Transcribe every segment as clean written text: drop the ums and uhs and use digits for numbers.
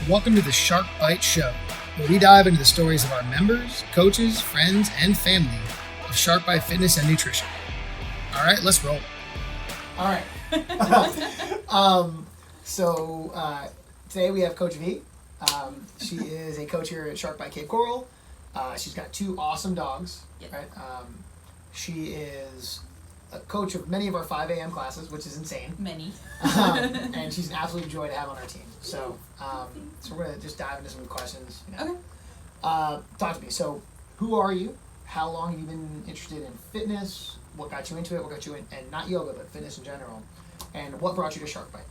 Welcome to the Shark Bite Show, where we dive into the stories of our members, coaches, friends, and family of Shark Bite Fitness and Nutrition. All right, let's roll. All right. Today we have Coach V. She is a coach here at Shark Bite Cape Coral. She's got two awesome dogs. Yep. Right. She is a coach of many of our 5 a.m. classes, which is insane. Many. And she's an absolute joy to have on our team. So we're gonna just dive into some questions. Okay. Talk to me. So, who are you? How long have you been interested in fitness? What got you into it? What got you in, and not yoga, but fitness in general? And what brought you to Shark Bite?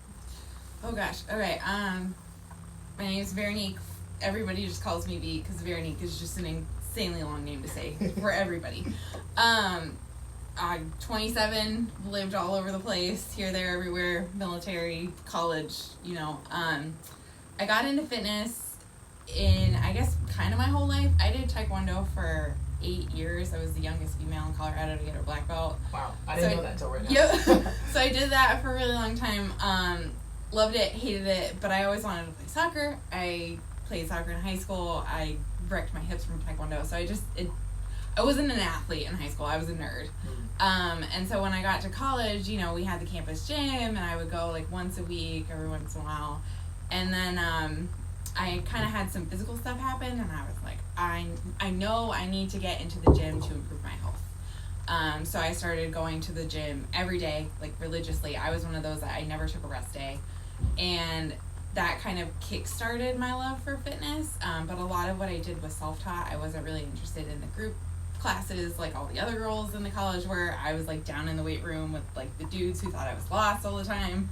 Oh gosh. Okay. My name is Veronique. Everybody just calls me V because Veronique is just an insanely long name to say for everybody. I'm 27, lived all over the place, here, there, everywhere, military, college, I got into fitness in, I guess, kind of my whole life. I did Taekwondo for 8 years. I was the youngest female in Colorado to get her black belt. Wow, I didn't know that until right now. Yep. So I did that for a really long time. Loved it, hated it, but I always wanted to play soccer. I played soccer in high school. I wrecked my hips from Taekwondo, so I wasn't an athlete in high school. I was a nerd. And so when I got to college, we had the campus gym, and I would go like once a week, every once in a while. And then I kind of had some physical stuff happen, and I was like, I know I need to get into the gym to improve my health. So I started going to the gym every day, like religiously. I was one of those that I never took a rest day. And that kind of kick-started my love for fitness. But a lot of what I did was self-taught. I wasn't really interested in the group classes like all the other girls in the college were. I was like down in the weight room with like the dudes who thought I was lost all the time.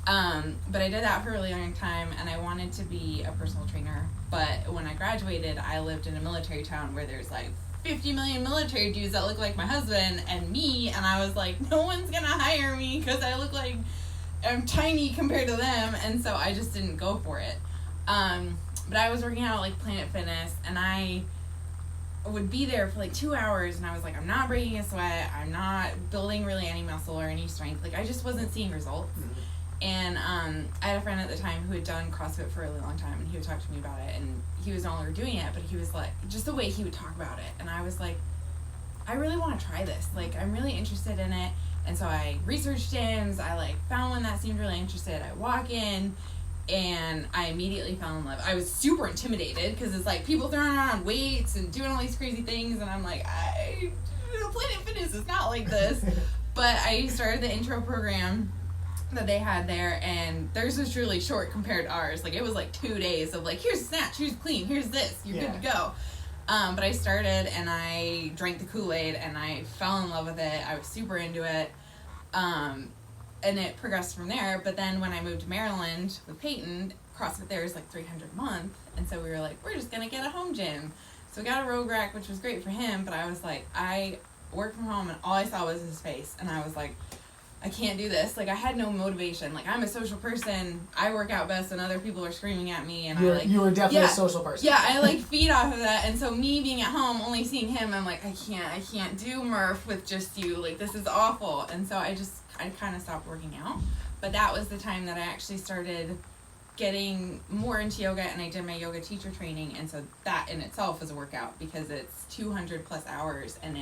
But I did that for a really long time, and I wanted to be a personal trainer. But when I graduated, I lived in a military town where there's like 50 million military dudes that look like my husband and me, and I was like, no one's gonna hire me because I look like I'm tiny compared to them, and so I just didn't go for it. But I was working out at like Planet Fitness, and I would be there for like 2 hours, and I was like, I'm not breaking a sweat, I'm not building really any muscle or any strength, like I just wasn't seeing results. And I had a friend at the time who had done CrossFit for a really long time, and he would talk to me about it, and he was no longer doing it, but he was like, just the way he would talk about it, and I was like, I really want to try this, like I'm really interested in it. And so I researched gyms, I like found one that seemed really interested. I walk in, and I immediately fell in love. I was super intimidated because it's like people throwing around weights and doing all these crazy things, and I'm like, Planet Fitness is not like this. But I started the intro program that they had there, and theirs was really short compared to ours. Like it was like 2 days of like, here's a snatch, here's clean, here's this, you're good to go. But I started, and I drank the Kool-Aid, and I fell in love with it. I was super into it. And it progressed from there. But then when I moved to Maryland with Peyton, CrossFit there is like $300 a month. And so we were like, we're just going to get a home gym. So we got a rogue rack, which was great for him. But I was like, I worked from home, and all I saw was his face. And I was like, I can't do this. Like, I had no motivation. Like, I'm a social person. I work out best when other people are screaming at me. And you were definitely a social person. Yeah, I like feed off of that. And so me being at home, only seeing him, I'm like, I can't do Murph with just you. Like, this is awful. And so I kind of stopped working out. But that was the time that I actually started getting more into yoga, and I did my yoga teacher training. And so that in itself is a workout because it's 200 plus hours, and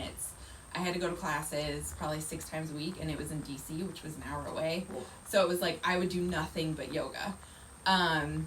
I had to go to classes probably 6 times a week, and it was in DC, which was an hour away. Cool. So it was like I would do nothing but yoga. And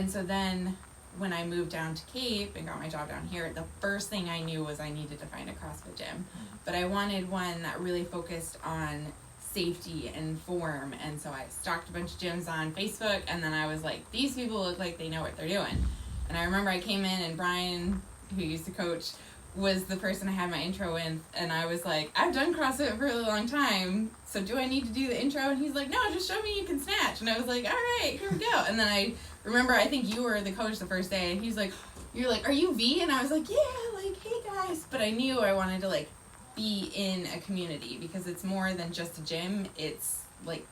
so then when I moved down to Cape and got my job down here, the first thing I knew was I needed to find a CrossFit gym. But I wanted one that really focused on safety and form, and so I stalked a bunch of gyms on Facebook, and then I was like, these people look like they know what they're doing. And I remember I came in, and Brian, who used to coach, was the person I had my intro in, and I was like, I've done CrossFit for a really long time, so do I need to do the intro? And he's like, no, just show me you can snatch. And I was like, all right, here we go. And then I remember, I think you were the coach the first day, and he's like, you're like, are you V? And I was like, yeah, like, hey guys. But I knew I wanted to like be in a community, because it's more than just a gym. It's like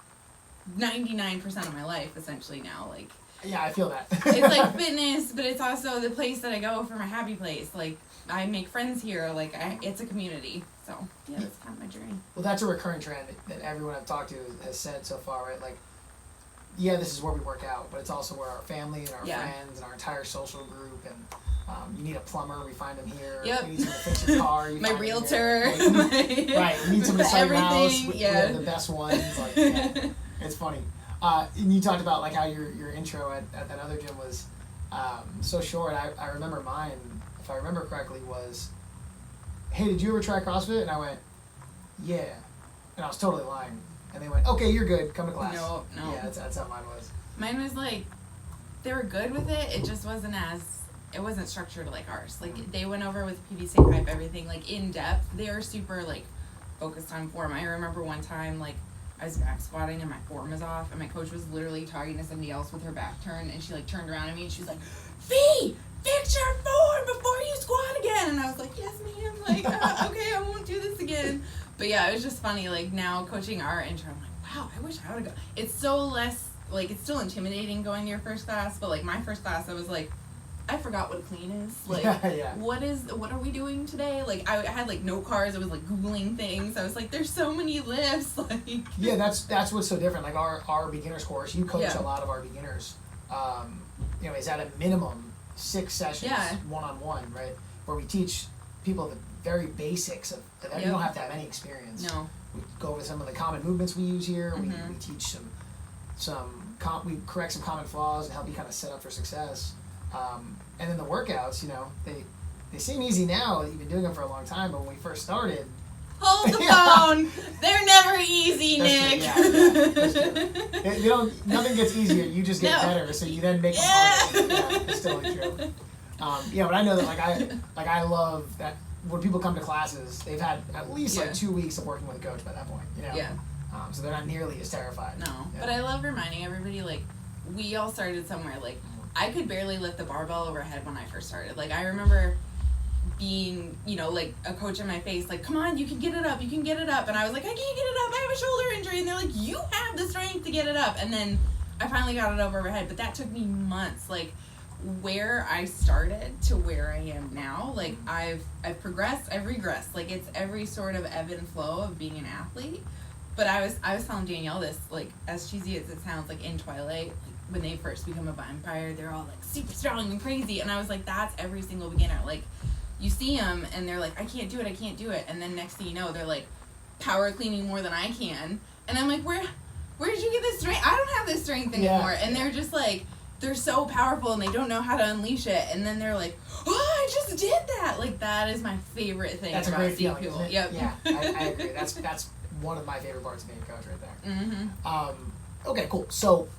99% of my life essentially now. Like, yeah, I feel that. It's like fitness, but it's also the place that I go for my happy place. Like, I make friends here. Like, it's a community. So, yeah, that's kind of my journey. Well, that's a recurring trend that everyone I've talked to has said so far, right? Like, this is where we work out, but it's also where our family and our friends and our entire social group, and you need a plumber, we find them here. Yep. You need someone to fix your car, you My find realtor. them here. Right, you need someone to sell your house. We have the best ones. Like, it's funny. And you talked about like how your intro at that other gym was so short. I remember mine, if I remember correctly, was, hey, did you ever try CrossFit? And I went, yeah. And I was totally lying. And they went, okay, you're good. Come to class. No. Yeah, that's how mine was. Mine was like, they were good with it. It just wasn't it wasn't structured like ours. Like, they went over with PVC pipe, everything, like, in depth. They were super, like, focused on form. I remember one time, like, I was back squatting and my form was off, and my coach was literally talking to somebody else with her back turned, and she, like, turned around at me and she was like, Fee, fix your form before you squat again. And I was like, yes, ma'am. Like, okay, I won't do this again. But yeah, it was just funny. Like, now coaching our intro, I'm like, wow, I wish I would have gone. It's so less, like, it's still intimidating going to your first class, but, like, my first class, I was like, I forgot what clean is. Like, what are we doing today? Like, I had, like, note cards. I was, like, Googling things. I was like, there's so many lifts. Like, yeah, that's what's so different. Like, our beginners course, you coach a lot of our beginners. You know, is at a minimum 6 sessions, one-on-one, right? Where we teach people the very basics of that. You don't have to have any experience. No. We go over some of the common movements we use here. We teach we correct some common flaws and help you kind of set up for success. And then the workouts, you know, they seem easy now. You've been doing them for a long time, but when we first started, hold the phone. They're never easy, Nick. That's true. You know, nothing gets easier. You just get better, so you then make them harder. Yeah, it's totally true. But I know that I love that when people come to classes, they've had at least like 2 weeks of working with a coach by that point. You know. Yeah. So they're not nearly as terrified. No, but I love reminding everybody, like, we all started somewhere. Like, I could barely lift the barbell overhead when I first started. Like, I remember being, you know, like, a coach in my face, like, come on, you can get it up, you can get it up. And I was like, I can't get it up, I have a shoulder injury. And they're like, you have the strength to get it up. And then I finally got it up overhead, but that took me months. Like, where I started to where I am now, like, I've progressed, I've regressed. Like, it's every sort of ebb and flow of being an athlete. But I was telling Danielle this, like, as cheesy as it sounds, like, in Twilight, like, when they first become a vampire, they're all, like, super strong and crazy. And I was like, that's every single beginner. Like, you see them, and they're like, I can't do it. And then next thing you know, they're, like, power cleaning more than I can. And I'm like, where did you get this strength? I don't have this strength anymore. And they're just, like, they're so powerful, and they don't know how to unleash it. And then they're like, oh, I just did that. Like, that is my favorite thing about seeing people. Yep. Yeah, I agree. That's one of my favorite parts of being a coach right there. Mm-hmm. Okay, cool. So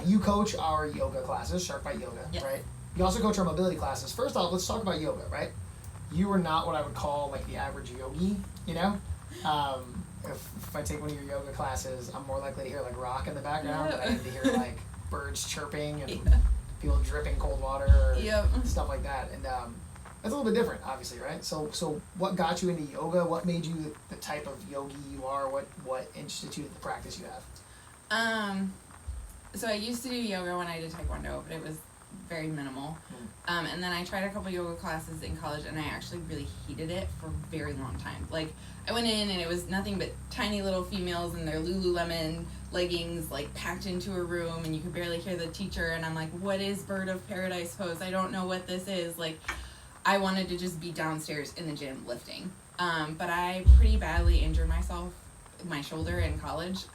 you coach our yoga classes, Shark Bite Yoga, right? You also coach our mobility classes. First off, let's talk about yoga, right? You are not what I would call, like, the average yogi, you know? If I take one of your yoga classes, I'm more likely to hear, like, rock in the background than I am to hear, like, birds chirping and people dripping cold water or stuff like that. And that's a little bit different, obviously, right? So what got you into yoga? What made you the type of yogi you are? What instituted the practice you have? So I used to do yoga when I did Taekwondo, but it was very minimal. And then I tried a couple yoga classes in college, and I actually really hated it for a very long time. Like, I went in, and it was nothing but tiny little females in their Lululemon leggings, like, packed into a room, and you could barely hear the teacher. And I'm like, what is bird of paradise pose? I don't know what this is. Like, I wanted to just be downstairs in the gym lifting. But I pretty badly injured myself, my shoulder in college.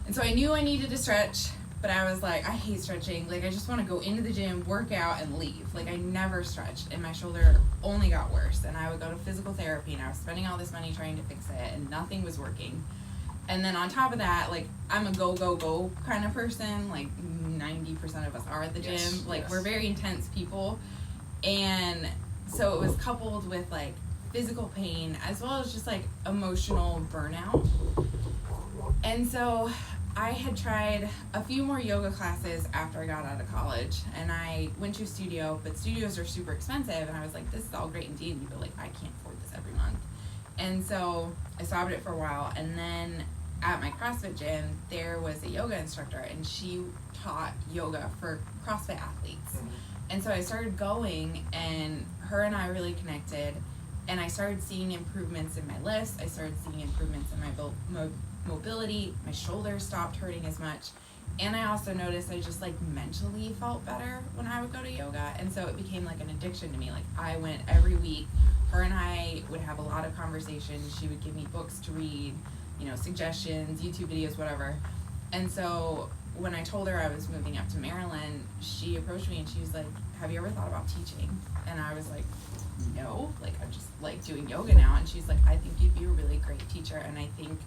And so I knew I needed to stretch, but I was like, I hate stretching. Like, I just want to go into the gym, work out, and leave. Like, I never stretched, and my shoulder only got worse. And I would go to physical therapy, and I was spending all this money trying to fix it, and nothing was working. And then on top of that, like, I'm a go kind of person. Like, 90% of us are at the gym. Like, we're very intense people. And so it was coupled with, like, physical pain as well as just, like, emotional burnout. And so I had tried a few more yoga classes after I got out of college, and I went to a studio, but studios are super expensive, and I was like, this is all great and dandy, but, like, I can't afford this every month. And so I stopped it for a while, and then at my CrossFit gym, there was a yoga instructor, and she taught yoga for CrossFit athletes. And so I started going, and her and I really connected, and I started seeing improvements in my lifts. I started seeing improvements in my mobility, my shoulders stopped hurting as much, and I also noticed I just like mentally felt better when I would go to yoga, and so it became like an addiction to me. Like I went every week. Her and I would have a lot of conversations. She would give me books to read, you know, suggestions, YouTube videos, whatever. And so when I told her I was moving up to Maryland, she approached me and she was like, have you ever thought about teaching? And I was like, no, like I'm just like doing yoga now. And she's like, I think you'd be a really great teacher, and I think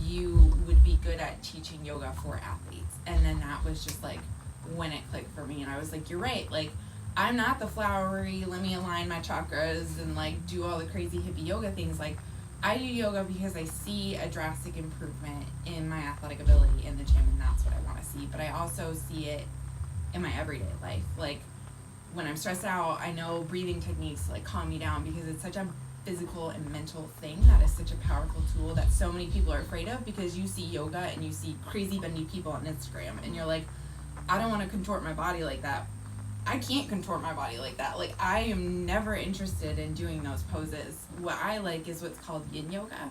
you would be good at teaching yoga for athletes. And then that was just like when it clicked for me, and I was like, you're right, like I'm not the flowery, let me align my chakras and like do all the crazy hippie yoga things. Like I do yoga because I see a drastic improvement in my athletic ability in the gym, and that's what I want to see. But I also see it in my everyday life. Like when I'm stressed out, I know breathing techniques like calm me down, because it's such a physical and mental thing that is such a powerful tool that so many people are afraid of, because you see yoga and you see crazy bendy people on Instagram and you're like, I don't want to contort my body like that. I can't contort my body like that. Like I am never interested in doing those poses. What I like is what's called yin yoga,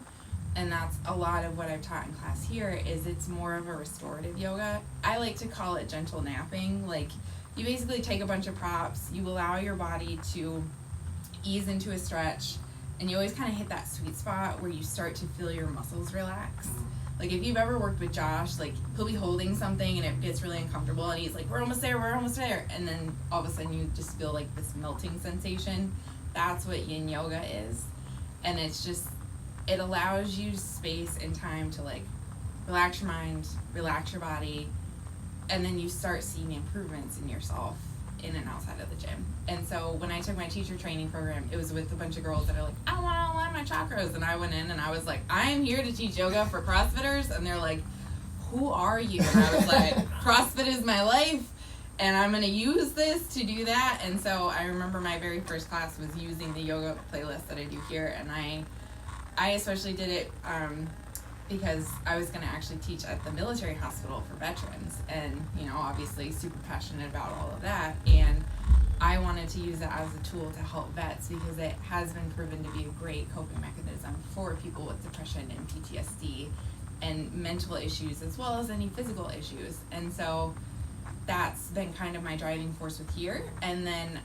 and that's a lot of what I've taught in class here. Is it's more of a restorative yoga. I like to call it gentle napping. Like you basically take a bunch of props, you allow your body to ease into a stretch, and you always kind of hit that sweet spot where you start to feel your muscles relax. Like if you've ever worked with Josh, like he'll be holding something and it gets really uncomfortable and he's like, we're almost there. And then all of a sudden you just feel like this melting sensation. That's what yin yoga is. And it's just, it allows you space and time to like relax your mind, relax your body, and then you start seeing improvements in yourself in and outside of the gym. And so when I took my teacher training program, it was with a bunch of girls that are like, I want to align my chakras. And I went in and I was like, I am here to teach yoga for CrossFitters. And they're like, who are you? And I was like, CrossFit is my life, and I'm going to use this to do that. And so I remember my very first class was using the yoga playlist that I do here. And I especially did it because I was going to actually teach at the military hospital for veterans, and you know, obviously super passionate about all of that, and I wanted to use it as a tool to help vets because it has been proven to be a great coping mechanism for people with depression and PTSD and mental issues as well as any physical issues. And so that's been kind of my driving force with here. And then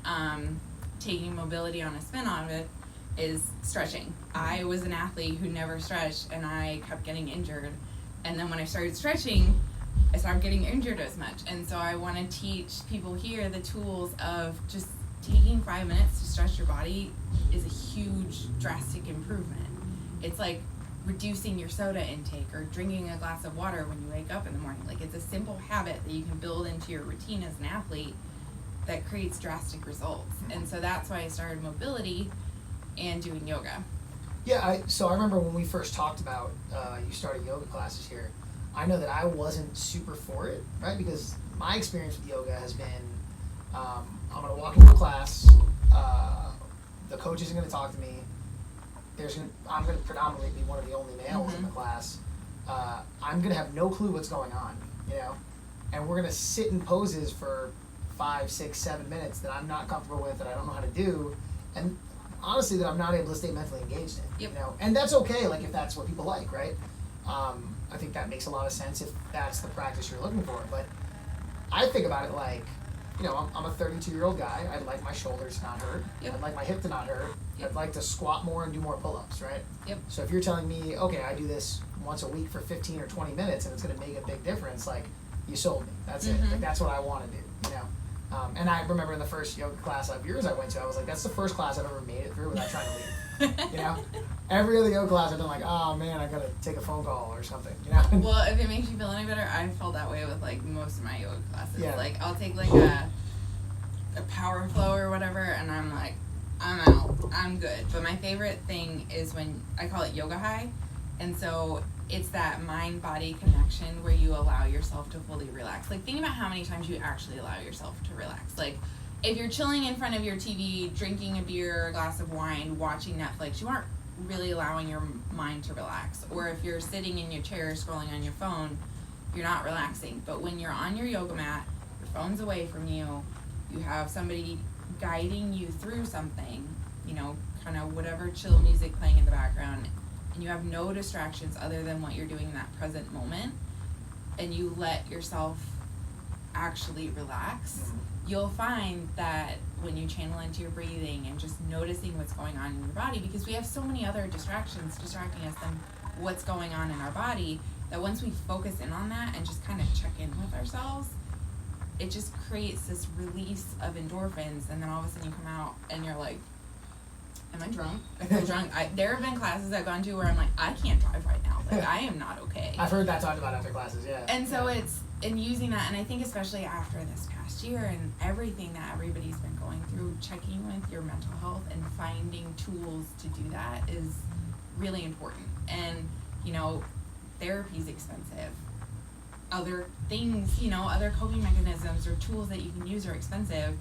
taking mobility on a spin on it is stretching. I was an athlete who never stretched, and I kept getting injured. And then when I started stretching, I stopped getting injured as much. And so I want to teach people here the tools of just taking 5 minutes to stretch your body is a huge, drastic improvement. It's like reducing your soda intake or drinking a glass of water when you wake up in the morning. Like it's a simple habit that you can build into your routine as an athlete that creates drastic results. And so that's why I started mobility and doing yoga. Yeah, so I remember when we first talked about you started yoga classes here, I know that I wasn't super for it, right? Because my experience with yoga has been, I'm going to walk into a class, the coach isn't going to talk to me, I'm going to predominantly be one of the only males in the class, I'm going to have no clue what's going on, you know? And we're going to sit in poses for 5, 6, 7 minutes that I'm not comfortable with, that I don't know how to do, and honestly that I'm not able to stay mentally engaged in, you know? And that's okay, like if that's what people like, right? I think that makes a lot of sense if that's the practice you're looking for. But I think about it like, you know, I'm a 32-year-old guy. I'd like my shoulders to not hurt. I'd like my hip to not hurt. I'd like to squat more and do more pull-ups, right? So if you're telling me, okay, I do this once a week for 15 or 20 minutes and it's going to make a big difference, like, you sold me. That's it. Like, that's what I want to do, you know? And I remember in the first yoga class of yours I went to, I was like, that's the first class I've ever made it through without trying to leave. You know? Every other yoga class I've been like, oh man, I gotta take a phone call or something, you know? Well, if it makes you feel any better, I felt that way with like most of my yoga classes. Yeah. Like I'll take like a power flow or whatever, and I'm like, I'm out, I'm good. But my favorite thing is when I call it yoga high, and so it's that mind-body connection where you allow yourself to fully relax. Like think about how many times you actually allow yourself to relax. Like if you're chilling in front of your TV, drinking a beer or a glass of wine, watching Netflix, you aren't really allowing your mind to relax. Or if you're sitting in your chair scrolling on your phone, you're not relaxing. But when you're on your yoga mat, your phone's away from you, you have somebody guiding you through something, you know, kind of whatever chill music playing in the background, and you have no distractions other than what you're doing in that present moment, and you let yourself actually relax, you'll find that when you channel into your breathing and just noticing what's going on in your body, because we have so many other distractions distracting us than what's going on in our body, that once we focus in on that and just kind of check in with ourselves, it just creates this release of endorphins, and then all of a sudden you come out and you're like, am I drunk? I feel drunk. There have been classes I've gone to where I'm like, I can't drive right now. Like, I am not okay. I've heard that talked about after classes, yeah. And so it's, in using that, and I think especially after this past year and everything that everybody's been going through, checking with your mental health and finding tools to do that is really important. And, you know, therapy's expensive. Other things, you know, other coping mechanisms or tools that you can use are expensive.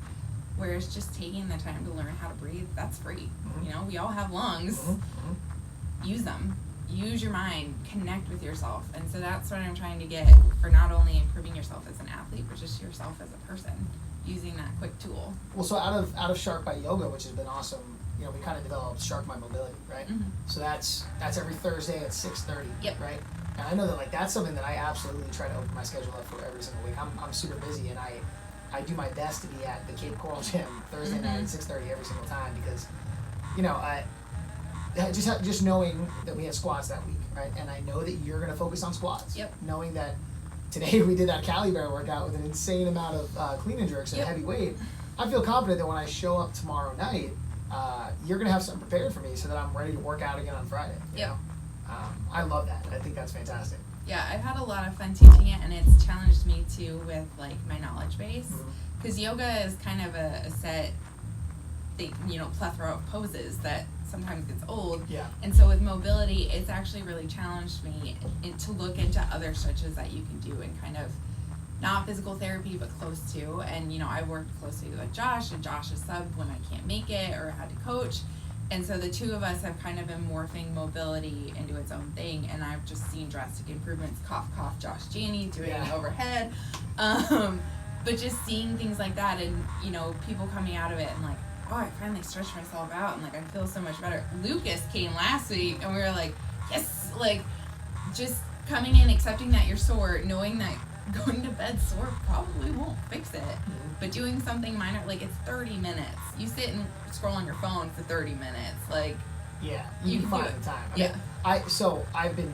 Whereas just taking the time to learn how to breathe, that's free. You know, we all have lungs. Use them. Use your mind. Connect with yourself. And so that's what I'm trying to get for not only improving yourself as an athlete, but just yourself as a person, using that quick tool. Well, so out of Shark by Yoga, which has been awesome, you know, we kind of developed Shark by Mobility, right? So that's every Thursday at 6:30, right? And I know that, like, that's something that I absolutely try to open my schedule up for every single week. I'm super busy, and I do my best to be at the Cape Coral Gym Thursday night at 6:30 every single time, because, you know, just knowing that we had squats that week, right? And I know that you're going to focus on squats. Knowing that today we did that Cali Bear workout with an insane amount of clean and jerks and heavy weight, I feel confident that when I show up tomorrow night, you're going to have something prepared for me so that I'm ready to work out again on Friday. You know? I love that. I think that's fantastic. Yeah, I've had a lot of fun teaching it, and it's challenged me too with, like, my knowledge base, because yoga is kind of a set, you know, plethora of poses that sometimes gets old. And so with mobility, it's actually really challenged me to look into other stretches that you can do, and kind of not physical therapy, but close to. And, you know, I worked closely with Josh, and Josh is subbed when I can't make it or had to coach. And so the two of us have kind of been morphing mobility into its own thing, and I've just seen drastic improvements. Cough, cough, Josh Janney doing it overhead. But just seeing things like that, and, you know, people coming out of it and like, oh, I finally stretched myself out, and, like, I feel so much better. Lucas came last week, and we were like, yes, like, just coming in, accepting that you're sore, knowing that going to bed sore probably won't fix it. But doing something minor, like, it's 30 minutes. You sit and scroll on your phone for 30 minutes. Like, you can find the time. I mean, so I've been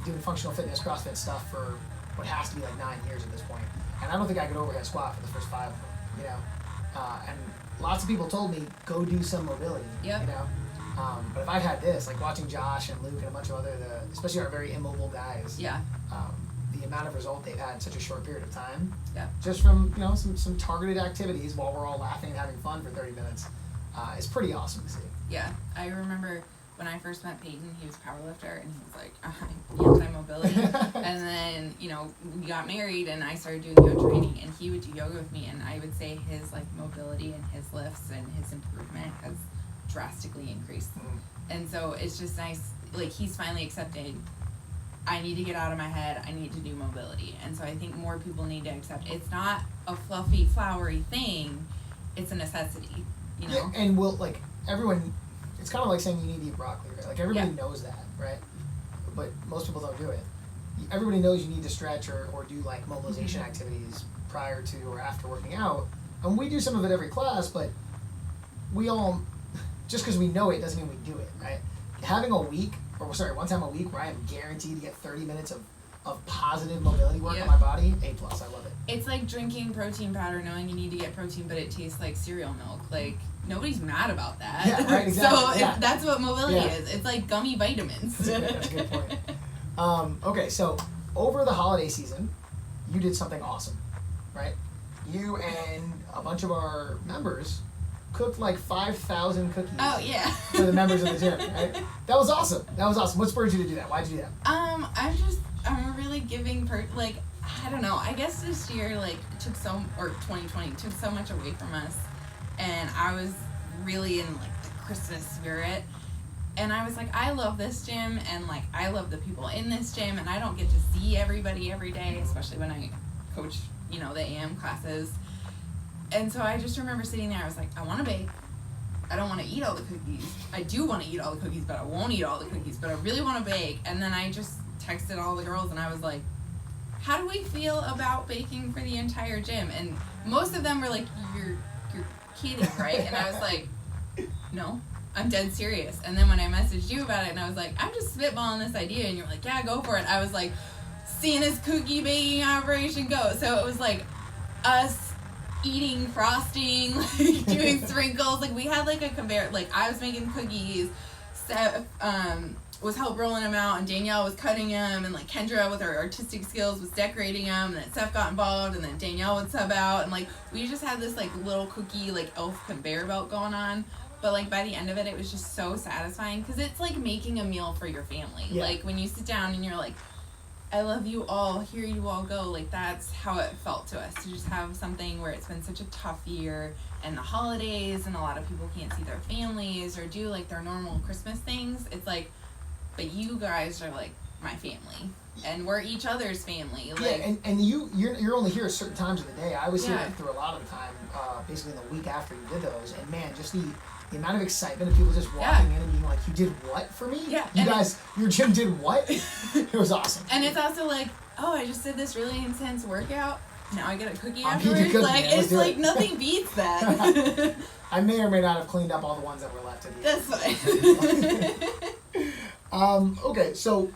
doing functional fitness, CrossFit stuff for what has to be like 9 years at this point. And I don't think I could overhead squat for the first 5 of them, you know. And lots of people told me, go do some mobility, you know. But if I've had this, like watching Josh and Luke and a bunch of other, especially our very immobile guys, the amount of result they've had in such a short period of time, just from, you know, some targeted activities while we're all laughing and having fun for 30 minutes, is pretty awesome to see. Yeah, I remember when I first met Peyton, he was a powerlifter, and he was like, I'm anti-mobility. And then, you know, we got married, and I started doing yoga training, and he would do yoga with me, and I would say his, like, mobility and his lifts and his improvement has drastically increased. And so it's just nice, like, he's finally accepted, I need to get out of my head, I need to do mobility. And so I think more people need to accept it's not a fluffy, flowery thing, it's a necessity, you know? Yeah, and like, everyone, it's kind of like saying you need to eat broccoli, right? Like, everybody knows that, right? But most people don't do it. Everybody knows you need to stretch or do, like, mobilization activities prior to or after working out. And we do some of it every class, but we all, just because we know it doesn't mean we do it, right? Having one time a week where I am guaranteed to get 30 minutes of positive mobility work on my body, A+, I love it. It's like drinking protein powder, knowing you need to get protein, but it tastes like cereal milk. Like, nobody's mad about that. Yeah, right, exactly. So that's what mobility is. It's like gummy vitamins. That's a good point. Okay, so over the holiday season, you did something awesome, right? You and a bunch of our members cooked like 5,000 cookies. Oh, yeah. For the members of the gym, right? That was awesome. What spurred you to do that? Why'd you do that? I'm a really giving like, I don't know, I guess this year, like, 2020 took so much away from us, and I was really in, like, the Christmas spirit, and I was like, I love this gym, and, like, I love the people in this gym, and I don't get to see everybody every day, especially when I coach, you know, the AM classes. And so I just remember sitting there, I was like, I want to bake, I don't want to eat all the cookies. I do want to eat all the cookies, but I won't eat all the cookies, but I really want to bake. And then I just texted all the girls and I was like, how do we feel about baking for the entire gym? And most of them were like, you're kidding, right? And I was like, no, I'm dead serious. And then when I messaged you about it and I was like, I'm just spitballing this idea, and you're like, yeah, go for it. I was like, seeing this cookie baking operation go. So it was like us eating frosting, like doing sprinkles. Like we had like a conveyor. Like I was making cookies. Steph was help rolling them out, and Danielle was cutting them, and like Kendra with her artistic skills was decorating them, and then Steph got involved, and then Danielle would sub out, and like we just had this like little cookie like elf conveyor belt going on. But like by the end of it, it was just so satisfying because it's like making a meal for your family. Yeah. Like when you sit down and you're like, I love you all, here you all go. Like that's how it felt to us, to just have something where it's been such a tough year and the holidays and a lot of people can't see their families or do like their normal Christmas things. It's like, but you guys are like my family and we're each other's family. Like, yeah, and you're only here at certain times of the day. I was here through a lot of the time, basically the week after you did those, and man, just the amount of excitement of people just walking in and being like, you did what for me? Yeah. You guys, your gym did what? It was awesome. And it's also like, oh, I just did this really intense workout. Now I get a cookie I'll afterwards. cookie, like it's like nothing beats that. I may or may not have cleaned up all the ones that were left at the end. That's fine. Okay, so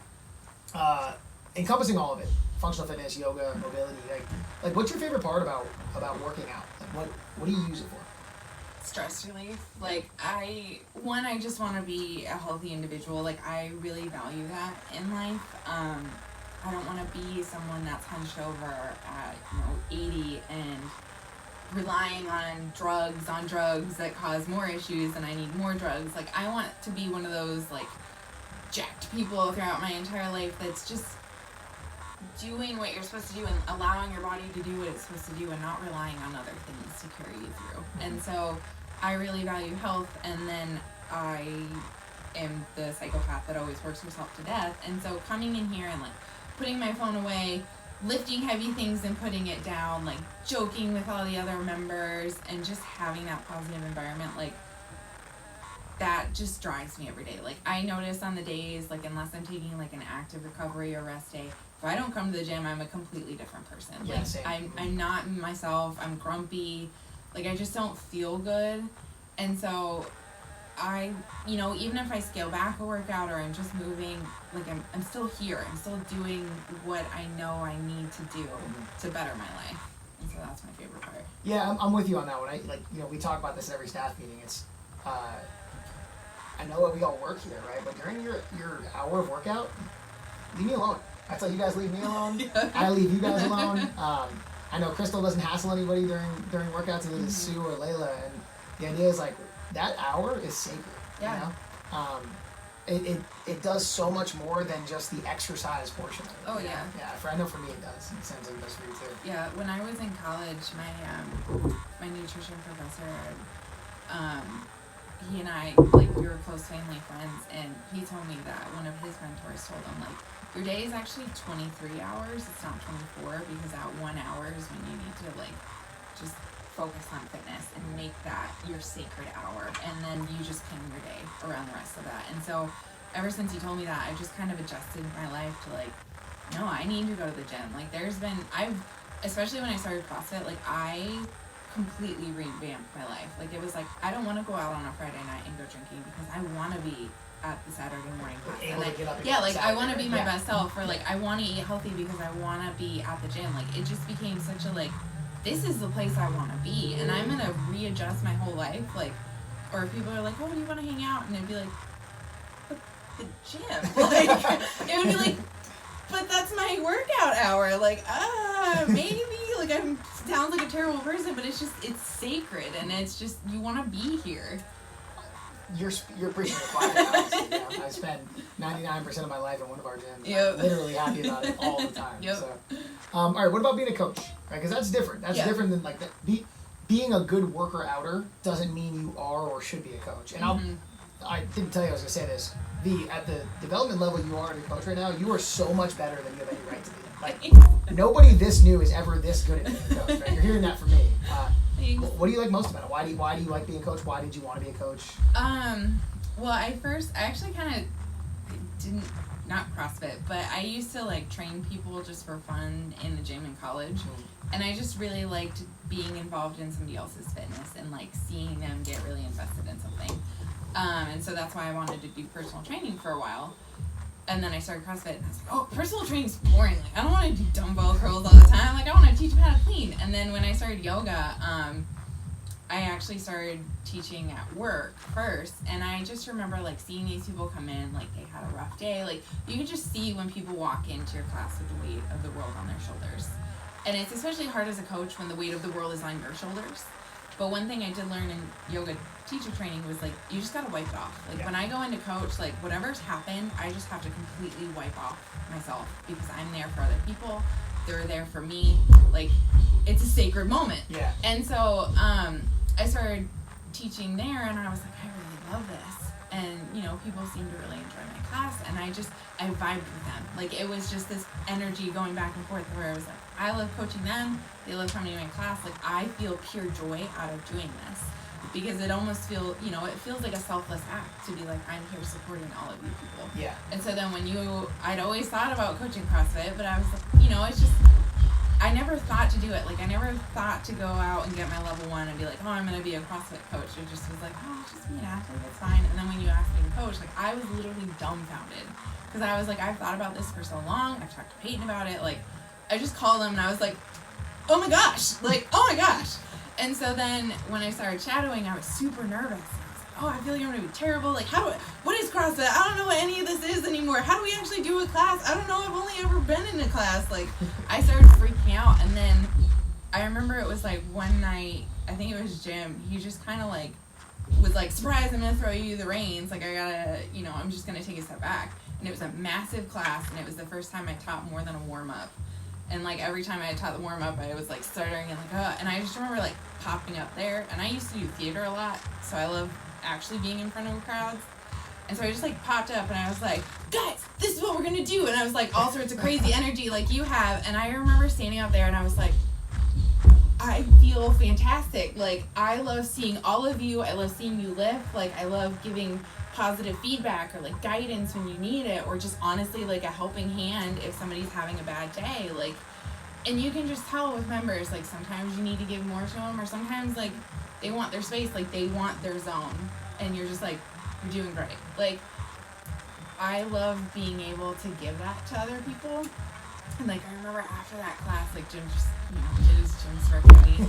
encompassing all of it, functional fitness, yoga, mobility, like what's your favorite part about working out? Like what do you use it for? Stress relief. Like I just want to be a healthy individual. Like I really value that in life. I don't want to be someone that's hunched over at 80 and relying on drugs that cause more issues and I need more drugs. Like I want to be one of those like jacked people throughout my entire life that's just doing what you're supposed to do and allowing your body to do what it's supposed to do and not relying on other things to carry you through. And so I really value health, and then I am the psychopath that always works herself to death. And so coming in here and like putting my phone away, lifting heavy things and putting it down, like joking with all the other members and just having that positive environment, like that just drives me every day. Like I notice on the days, like unless I'm taking like an active recovery or rest day, if I don't come to the gym, I'm a completely different person. Yeah, like same. I'm not myself. I'm grumpy. Like I just don't feel good. And so I, even if I scale back a workout or I'm just moving, like I'm still here. I'm still doing what I know I need to do to better my life. And so that's my favorite part. Yeah, I'm with you on that one. We talk about this at every staff meeting. It's, I know that we all work here, right? But during your hour of workout, leave me alone. I tell you guys, leave me alone. Yeah. I leave you guys alone. I know Crystal doesn't hassle anybody during workouts, either Sue or Layla, and the idea is like that hour is sacred. Yeah. It does so much more than just the exercise portion of it. Oh yeah. Yeah, I know for me it does. It sounds like it does for you too. Yeah, when I was in college, my nutrition professor, he and I, like, we were close family friends, and he told me that one of his mentors told him, like, your day is actually 23 hours, it's not 24, because that 1 hour is when you need to, like, just focus on fitness and make that your sacred hour, and then you just plan your day around the rest of that. And so, ever since he told me that, I've just kind of adjusted my life to, like, no, I need to go to the gym. Like, especially when I started CrossFit, like, I completely revamped my life. Like, it was like, I don't want to go out on a Friday night and go drinking because I want to be at the Saturday morning class. I want to be my best self, or like I want to eat healthy because I want to be at the gym. Like, it just became such a like, this is the place I want to be, and I'm gonna readjust my whole life. Like, or if people are like, oh, do you want to hang out? And I'd be like, but the gym. Like, it would be like, but that's my workout hour. Like, maybe. Like, sounds like a terrible person, but it's sacred, and it's just, you want to be here. You're preaching the choir now. I spend 99% of my life in one of our gyms. Yep. I'm literally happy about it all the time. Yep. So, all right, what about being a coach? Right, because that's different. That's different than like that. Being a good worker outer doesn't mean you are or should be a coach. And I didn't tell you I was gonna say this. At the development level you are as a coach right now, you are so much better than you have any right to be. Like, nobody this new is ever this good at being a coach. Right? You're hearing that from me. What do you like most about it? Why do you like being a coach? Why did you want to be a coach? Well, I actually kind of didn't, not CrossFit, but I used to like train people just for fun in the gym in college. And I just really liked being involved in somebody else's fitness and like seeing them get really invested in something. And so that's why I wanted to do personal training for a while. And then I started CrossFit and I was like, oh, personal training's boring. Like, I don't want to do dumbbell curls all the time. Like, I want to teach them how to clean. And then when I started yoga, I actually started teaching at work first, and I just remember like seeing these people come in, like they had a rough day. Like you could just see when people walk into your class with the weight of the world on their shoulders. And it's especially hard as a coach when the weight of the world is on your shoulders. But one thing I did learn in yoga teacher training was like you just gotta wipe it off. Like when I go into coach, like whatever's happened, I just have to completely wipe off myself because I'm there for other people. They're there for me. Like it's a sacred moment. Yeah. And so I started teaching there, and I was like, I really love this. And, you know, people seem to really enjoy my class, and I vibed with them. Like, it was just this energy going back and forth where I was like, I love coaching them, they love coming to my class. Like, I feel pure joy out of doing this. Because it almost feels, you know, it feels like a selfless act to be like, I'm here supporting all of you people. Yeah. And so then I'd always thought about coaching CrossFit, but I was like, you know, it's just, I never thought to do it. Like, I never thought to go out and get my level 1 and be like, oh, I'm going to be a CrossFit coach. It just was like, oh, just be an athlete, that's fine. And then when you asked me to coach, like, I was literally dumbfounded. Because I was like, I've thought about this for so long. I've talked to Peyton about it. Like, I just called him and I was like, oh my gosh. Like, oh my gosh. And so then when I started shadowing, I was super nervous. Oh, I feel like I'm going to be terrible. Like, what is CrossFit? I don't know what any of this is anymore. How do we actually do a class? I don't know. I've only ever been in a class. Like, I started freaking out. And then I remember it was like one night, I think it was Jim. He just kind of like was like, surprise, I'm going to throw you the reins. Like, I got to, you know, I'm just going to take a step back. And it was a massive class. And it was the first time I taught more than a warm-up. And like every time I taught the warm-up, I was like stuttering and like, and I just remember like popping up there. And I used to do theater a lot. So I love actually being in front of crowds. And so I just like popped up and I was like, guys, this is what we're gonna do. And I was like all sorts of crazy energy like you have. And I remember standing out there and I was like, I feel fantastic. Like, I love seeing all of you. I love seeing you lift. Like, I love giving positive feedback or like guidance when you need it, or just honestly like a helping hand if somebody's having a bad day. Like, and you can just tell with members, like sometimes you need to give more to them, or sometimes like they want their space, like they want their zone, and you're just like, you're doing great. Like, I love being able to give that to other people. And like, I remember after that class, like Jim just, you know, did his gym circuit me.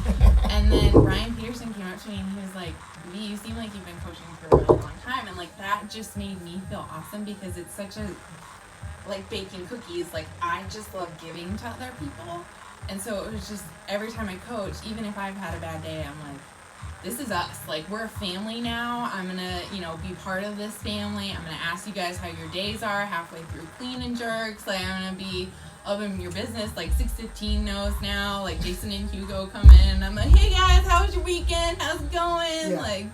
And then Ryan Peterson came up to me and he was like, V, you seem like you've been coaching for a really long time. And like, that just made me feel awesome, because it's such a, like baking cookies, like I just love giving to other people. And so it was just, every time I coach, even if I've had a bad day, I'm like, this is us. Like, we're a family now. I'm gonna, you know, be part of this family. I'm gonna ask you guys how your days are halfway through clean and jerks. Like, I'm gonna be up in your business. Like, 6:15 knows now. Like, Jason and Hugo come in. I'm like, hey guys, how was your weekend? How's it going? Yeah. Like,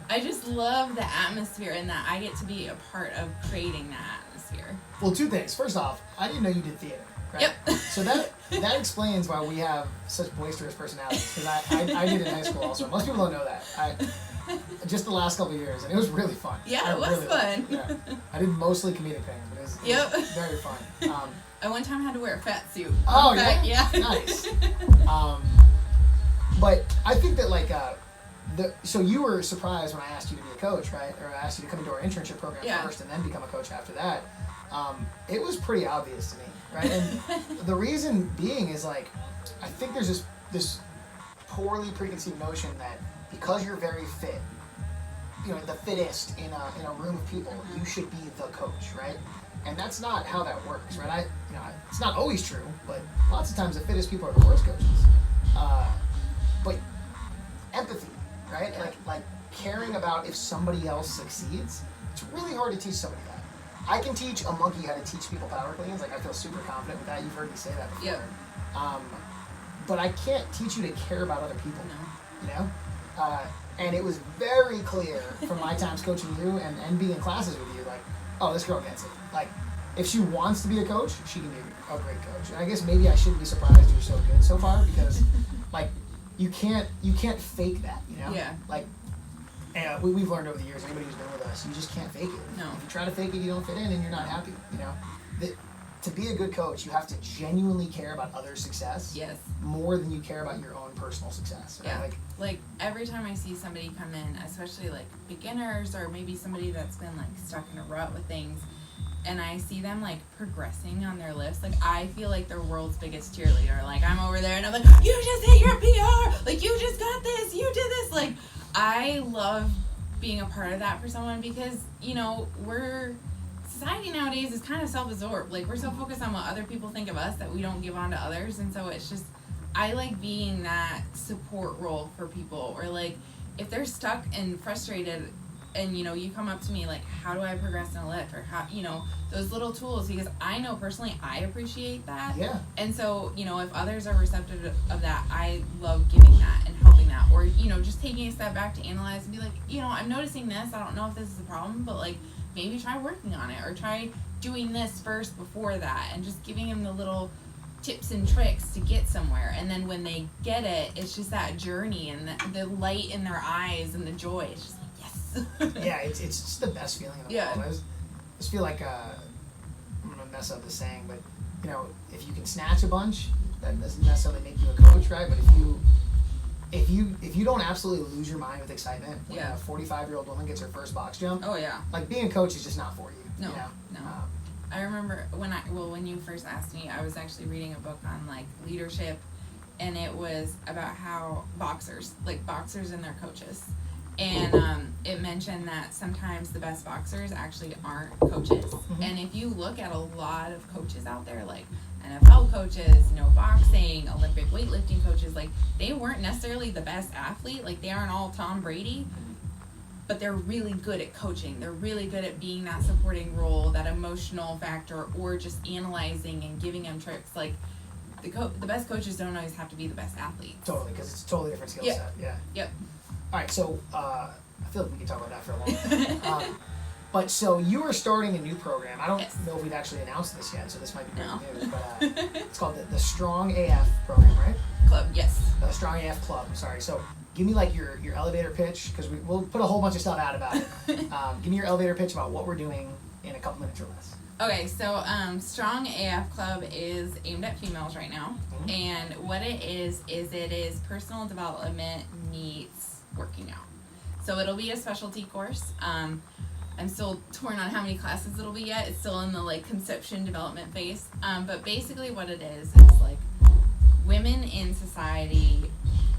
I just love the atmosphere, and that I get to be a part of creating that atmosphere. Well, two things. First off, I didn't know you did theater. Right? Yep. So that explains why we have such boisterous personalities. Because I did it in high school also. Most people don't know that. Just the last couple of years, and it was really fun. Yeah, it was fun. Yeah. I did mostly comedic things, but it was very fun. I one time had to wear a fat suit. Oh, yeah? Nice. But I think that, like, so you were surprised when I asked you to be a coach, right? Or I asked you to come into our internship program first and then become a coach after that. It was pretty obvious to me, right? And the reason being is, like, I think there's this poorly preconceived notion that because you're very fit, you know, the fittest in a room of people, you should be the coach, right? And that's not how that works, right? It's not always true, but lots of times the fittest people are the worst coaches. But empathy, right? Like caring about if somebody else succeeds, it's really hard to teach somebody that. I can teach a monkey how to teach people power cleans. Like, I feel super confident with that. You've heard me say that before. Yep. But I can't teach you to care about other people. No. You know? And it was very clear from my times coaching you and being in classes with you, like, oh, this girl gets it. Like, if she wants to be a coach, she can be a great coach. And I guess maybe I shouldn't be surprised you're so good so far, because, like, you can't fake that, you know? Yeah. Like, and we've learned over the years, anybody who's been with us, you just can't fake it. No. If you try to fake it, you don't fit in and you're not happy, you know? To be a good coach, you have to genuinely care about others' success. Yes. More than you care about your own personal success. Right? Yeah. Like every time I see somebody come in, especially like beginners or maybe somebody that's been like stuck in a rut with things, and I see them like progressing on their lifts, like I feel like their world's biggest cheerleader. Like I'm over there and I'm like, you just hit your PR, like you just got this, you did this. Like I love being a part of that for someone because, you know, society nowadays is kind of self-absorbed. Like we're so focused on what other people think of us that we don't give on to others, and so it's just, I like being that support role for people. Or like if they're stuck and frustrated and, you know, you come up to me like, how do I progress in a lift, or how, you know, those little tools, because I know personally I appreciate that. Yeah. And so, you know, if others are receptive of that, I love giving that and helping that. Or, you know, just taking a step back to analyze and be like, you know, I'm noticing this, I don't know if this is a problem, but like maybe try working on it, or try doing this first before that, and just giving them the little tips and tricks to get somewhere. And then when they get it, it's just that journey and the light in their eyes and the joy. It's just like, yes. Yeah, it's just the best feeling in the world. I just feel like I'm gonna mess up the saying, but you know, if you can snatch a bunch, that doesn't necessarily make you a coach, right? But if you don't absolutely lose your mind with excitement when a 45-year-old woman gets her first box jump, oh yeah, like being a coach is just not for you. No, you know? no. I remember when you first asked me, I was actually reading a book on like leadership, and it was about how boxers and their coaches, and it mentioned that sometimes the best boxers actually aren't coaches. Mm-hmm. And if you look at a lot of coaches out there, like NFL coaches, boxing, Olympic weightlifting coaches, like they weren't necessarily the best athlete. Like they aren't all Tom Brady, but they're really good at coaching. They're really good at being that supporting role, that emotional factor, or just analyzing and giving them tricks. Like the best coaches don't always have to be the best athletes. Totally, because it's a totally different skill set. Yeah. Yep. All right, so I feel like we can talk about that for a long time. But so you are starting a new program. I don't know if we've actually announced this yet, so this might be breaking news. But it's called the Strong AF program, right? Club, yes. The Strong AF Club. Sorry. So give me like your elevator pitch, because we'll put a whole bunch of stuff out about it. Give me your elevator pitch about what we're doing in a couple minutes or less. Okay, so Strong AF Club is aimed at females right now, mm-hmm. and what it is personal development meets working out. So it'll be a specialty course. I'm still torn on how many classes it'll be yet. It's still in the like conception development phase. But basically what it is like women in society,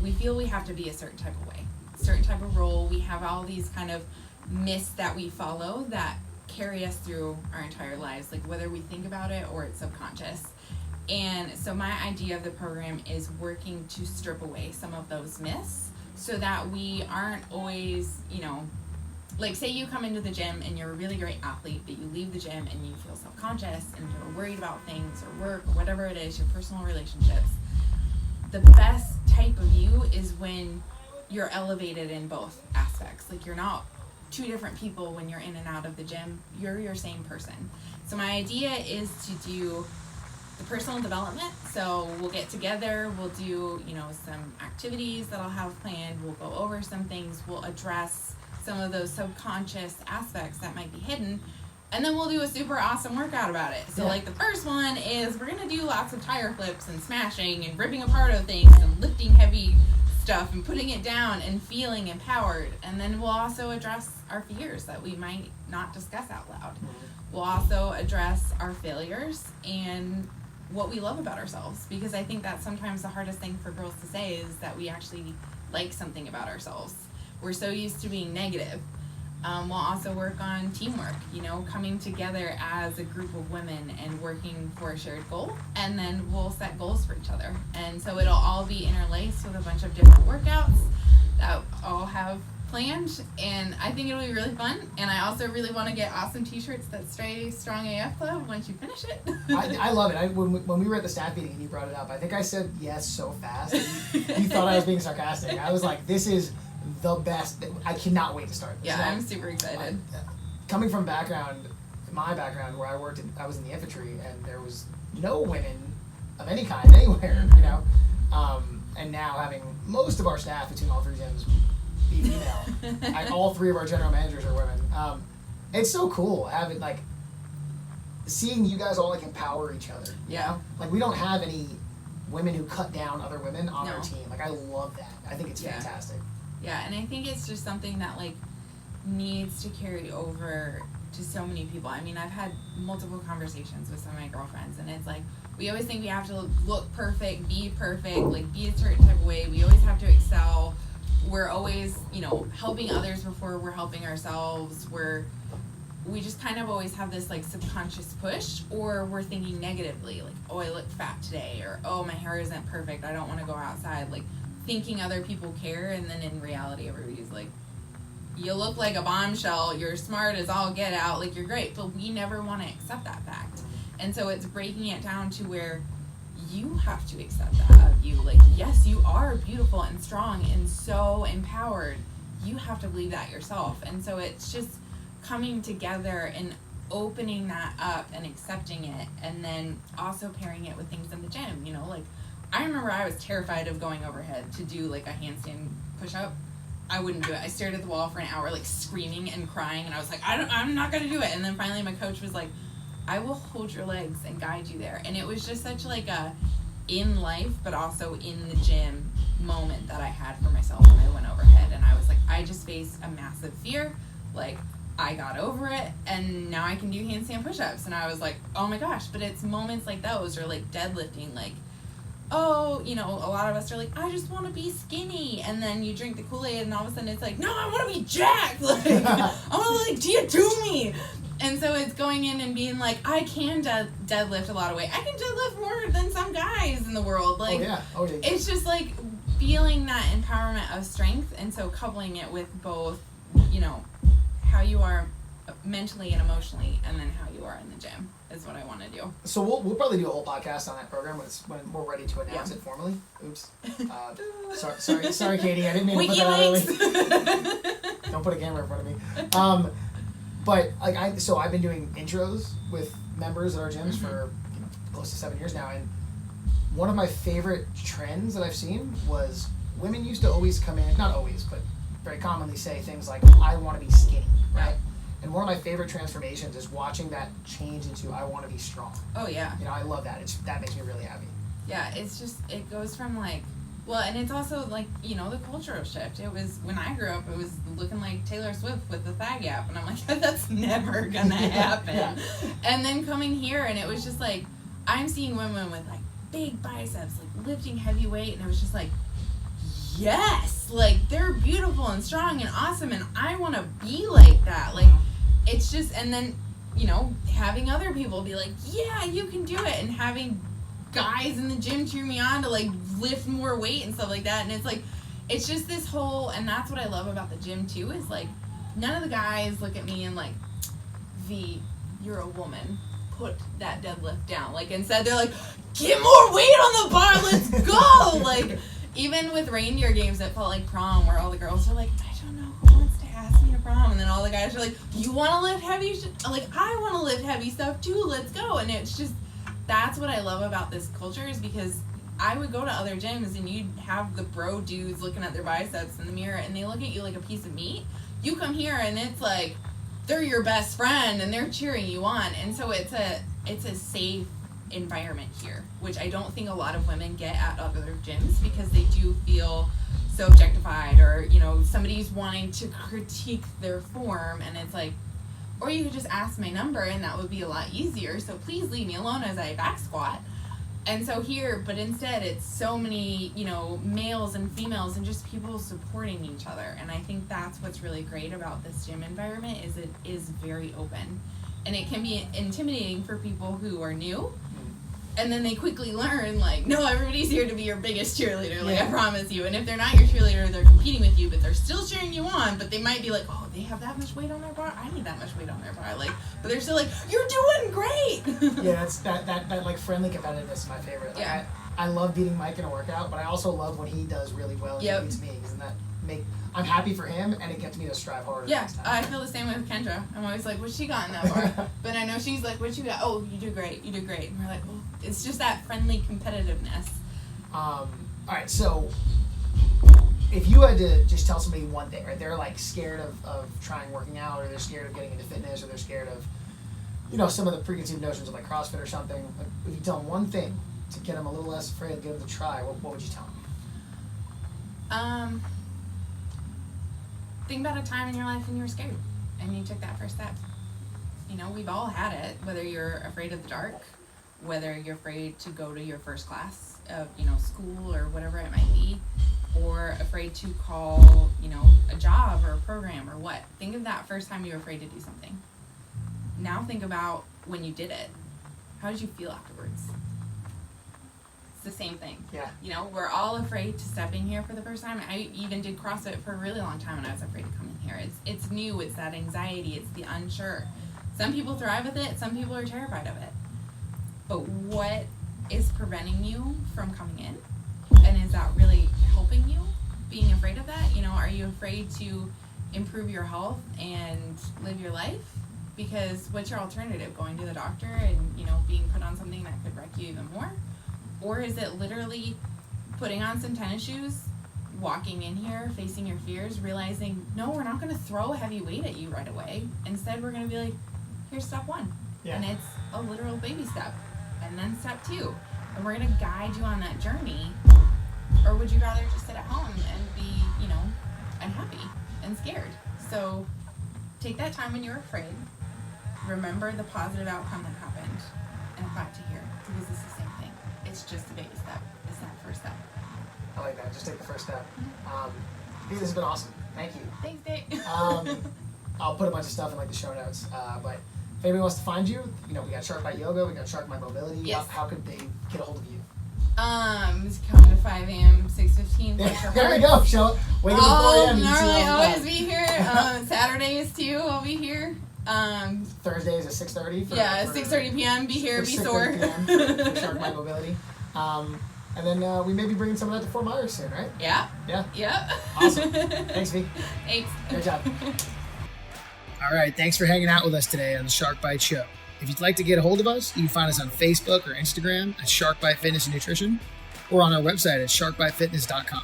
we feel we have to be a certain type of way, certain type of role. We have all these kind of myths that we follow that carry us through our entire lives, like whether we think about it or it's subconscious. And so my idea of the program is working to strip away some of those myths so that we aren't always, like say you come into the gym and you're a really great athlete, but you leave the gym and you feel self-conscious and you're worried about things or work or whatever it is, your personal relationships. The best type of you is when you're elevated in both aspects. Like you're not two different people when you're in and out of the gym. You're your same person. So my idea is to do the personal development. So we'll get together, we'll do, some activities that I'll have planned. We'll go over some things. We'll address some of those subconscious aspects that might be hidden. And then we'll do a super awesome workout about it. So like the first one is we're going to do lots of tire flips and smashing and ripping apart of things and lifting heavy stuff and putting it down and feeling empowered. And then we'll also address our fears that we might not discuss out loud. Mm-hmm. We'll also address our failures and what we love about ourselves, because I think that's sometimes the hardest thing for girls to say is that we actually like something about ourselves. We're so used to being negative. We'll also work on teamwork, coming together as a group of women and working for a shared goal. And then we'll set goals for each other. And so it'll all be interlaced with a bunch of different workouts that I'll have planned. And I think it'll be really fun. And I also really want to get awesome t-shirts that say Strong AF Club once you finish it. I love it. When we were at the staff meeting and you brought it up, I think I said yes so fast. You thought I was being sarcastic. I was like, this is the best. I cannot wait to start this. Yeah, I'm super excited. Coming from my background where I was in the infantry and there was no women of any kind anywhere, and now having most of our staff between all 3 gyms be female. All 3 of our general managers are women. It's so cool having like seeing you guys all like empower each other. Yeah. Like we don't have any women who cut down other women on our team. Like I love that. I think it's fantastic. Yeah, and I think it's just something that like needs to carry over to so many people. I mean, I've had multiple conversations with some of my girlfriends, and it's like we always think we have to look perfect, be perfect, like be a certain type of way. We always have to excel. We're always, you know, helping others before we're helping ourselves. We just kind of always have this like subconscious push, or we're thinking negatively, like, oh, I look fat today, or oh, my hair isn't perfect, I don't want to go outside, like thinking other people care, and then in reality everybody's like, you look like a bombshell, you're smart as all get out, like you're great, but we never want to accept that fact. And so it's breaking it down to where you have to accept that of you, like, yes, you are beautiful and strong and so empowered, you have to believe that yourself. And so it's just coming together and opening that up and accepting it, and then also pairing it with things in the gym, you know, like I remember I was terrified of going overhead to do like a handstand push-up. I wouldn't do it. I stared at the wall for an hour like screaming and crying, and I was like, I'm not gonna do it. And then finally my coach was like, I will hold your legs and guide you there. And it was just such like a in life but also in the gym moment that I had for myself when I went overhead. And I was like, I just faced a massive fear, like I got over it, and now I can do handstand push-ups. And I was like, oh my gosh. But it's moments like those, or like deadlifting, like, oh, you know, a lot of us are like, I just want to be skinny. And then you drink the Kool-Aid and all of a sudden it's like, no, I want to be jacked. Like, I want to like, do you do me? And so it's going in and being like, I can deadlift a lot of weight. I can deadlift more than some guys in the world. Like, Oh, yeah. It's just like feeling that empowerment of strength. And so coupling it with both, you know, how you are mentally and emotionally, and then how you are in the gym is what I want to do. So we'll probably do a whole podcast on that program when we're ready to announce it formally. Oops. Sorry, Katie. I didn't mean to put that out early. Don't put a camera in front of me. But like I've been doing intros with members at our gyms for close to 7 years now, and one of my favorite trends that I've seen was women used to always come in, not always, but very commonly say things like, I want to be skinny, right? And one of my favorite transformations is watching that change into, I want to be strong. Oh, yeah. You know, I love that. That makes me really happy. Yeah, it's just, it goes from like, well, and it's also like, you know, the cultural shift. It was, when I grew up, it was looking like Taylor Swift with the thigh gap. And I'm like, that's never gonna happen. Yeah. And then coming here, and it was just like, I'm seeing women with like big biceps, like lifting heavy weight. And I was just like, yes, like they're beautiful and strong and awesome, and I want to be like that. Like, it's just, and then, you know, having other people be like, yeah, you can do it, and having guys in the gym cheer me on to like lift more weight and stuff like that. And it's like, it's just this whole, and that's what I love about the gym too, is like none of the guys look at me and like, V, you're a woman, put that deadlift down. Like, instead they're like, get more weight on the bar, let's go. Like, even with reindeer games, it felt like prom, where all the girls are like, I don't know who wants to ask me to prom, and then all the guys are like, you want to lift heavy like, I want to lift heavy stuff too, let's go. And it's just, that's what I love about this culture, is because I would go to other gyms and you'd have the bro dudes looking at their biceps in the mirror, and they look at you like a piece of meat. You come here and it's like, they're your best friend and they're cheering you on. And so it's a safe environment here, which I don't think a lot of women get at other gyms, because they do feel so objectified, or, you know, somebody's wanting to critique their form, and it's like, or you could just ask my number and that would be a lot easier, so please leave me alone as I back squat. And so here, but instead it's so many, you know, males and females and just people supporting each other. And I think that's what's really great about this gym environment, is it is very open, and it can be intimidating for people who are new. And then they quickly learn, like, no, everybody's here to be your biggest cheerleader, like, I promise you. And if they're not your cheerleader, they're competing with you, but they're still cheering you on. But they might be like, oh, they have that much weight on their bar? I need that much weight on their bar. Like, but they're still like, you're doing great! Yeah, that's that like, friendly competitiveness is my favorite. Like, yeah. I love beating Mike in a workout, but I also love when he does really well and he beats me. Doesn't that I'm happy for him, and it gets me to strive harder. Yeah, next time. I feel the same way with Kendra. I'm always like, what's she got in that bar? But I know she's like, what you got? Oh, you do great. And we're like, well, it's just that friendly competitiveness. All right, so if you had to just tell somebody one thing, right? They're like scared of trying working out, or they're scared of getting into fitness, or they're scared of, some of the preconceived notions of like CrossFit or something. Like, if you tell them one thing to get them a little less afraid, get them to try, what would you tell them? Think about a time in your life when you were scared and you took that first step. We've all had it, whether you're afraid of the dark, whether you're afraid to go to your first class of, school or whatever it might be, or afraid to call, a job or a program or what. Think of that first time you were afraid to do something. Now think about when you did it. How did you feel afterwards? It's the same thing. Yeah. We're all afraid to step in here for the first time. I even did CrossFit for a really long time and I was afraid to come in here. It's new, it's that anxiety, it's the unsure. Some people thrive with it, some people are terrified of it. But what is preventing you from coming in? And is that really helping you, being afraid of that? Are you afraid to improve your health and live your life? Because what's your alternative? Going to the doctor and, being put on something that could wreck you even more? Or is it literally putting on some tennis shoes, walking in here, facing your fears, realizing, no, we're not going to throw a heavy weight at you right away. Instead, we're going to be like, here's step one. Yeah. And it's a literal baby step. And then step two. And we're going to guide you on that journey. Or would you rather just sit at home and be, unhappy and scared? So take that time when you're afraid. Remember the positive outcome that happened and apply it to here. Because it's the same thing. It's just a baby step. It's that first step. I like that. Just take the first step. This has been awesome. Thank you. Thanks, Dave. I'll put a bunch of stuff in like the show notes. But if anybody wants to find you, we got Shark by Yoga, we got Shark by Mobility. Yes. How could they get a hold of you? Just come to 5 a.m., 6:15. There we go. Show wake up at 4 a.m. You can see Normally all always that. be here. Saturdays too, I'll be here. Thursdays at 6:30. 6:30 p.m. Be here, be sore. 6:30 p.m. for Shark by Mobility. And then we may be bringing some of that to Fort Myers soon, right? Yeah. Yeah. Yep. Awesome. Thanks, V. Thanks. Good job. All right, thanks for hanging out with us today on the Shark Bite Show. If you'd like to get a hold of us, you can find us on Facebook or Instagram at Shark Bite Fitness and Nutrition, or on our website at sharkbitefitness.com.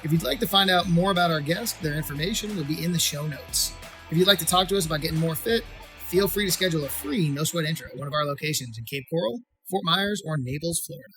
If you'd like to find out more about our guests, their information will be in the show notes. If you'd like to talk to us about getting more fit, feel free to schedule a free no-sweat intro at one of our locations in Cape Coral, Fort Myers, or Naples, Florida.